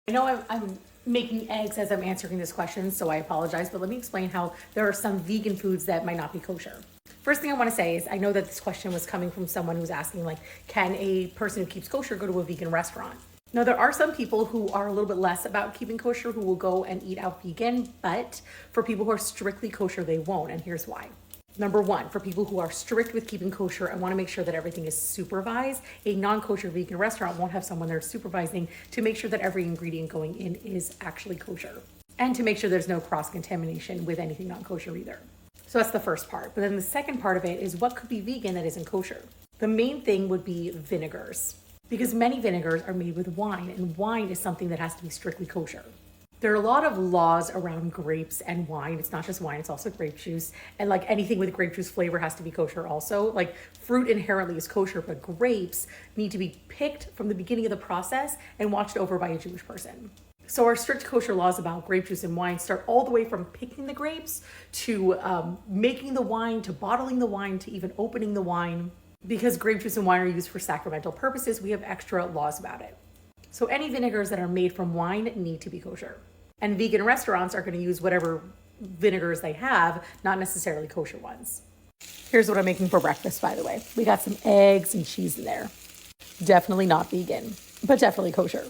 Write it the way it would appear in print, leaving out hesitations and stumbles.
I know I'm making eggs as I'm answering this question, so I apologize, but let me explain how there are some vegan foods that might not be kosher. First thing I want to say is I know that this question was coming from someone who's asking, like, can a person who keeps kosher go to a vegan restaurant? Now, there are some people who are a little bit less about keeping kosher who will go and eat out vegan, but for people who are strictly kosher, they won't, and here's why. Number one, for people who are strict with keeping kosher and want to make sure that everything is supervised, a non-kosher vegan restaurant won't have someone there supervising to make sure that every ingredient going in is actually kosher and to make sure there's no cross-contamination with anything non-kosher either. So that's the first part. But then the second part of it is what could be vegan that isn't kosher? The main thing would be vinegars, because many vinegars are made with wine, and wine is something that has to be strictly kosher. There are a lot of laws around grapes and wine. It's not just wine, it's also grape juice. And like anything with grape juice flavor has to be kosher also. Like fruit inherently is kosher, but grapes need to be picked from the beginning of the process and watched over by a Jewish person. So our strict kosher laws about grape juice and wine start all the way from picking the grapes to making the wine, to bottling the wine, to even opening the wine. Because grape juice and wine are used for sacramental purposes, we have extra laws about it. So any vinegars that are made from wine need to be kosher. And vegan restaurants are going to use whatever vinegars they have, not necessarily kosher ones. Here's what I'm making for breakfast, by the way. We got some eggs and cheese in there. Definitely not vegan, but definitely kosher.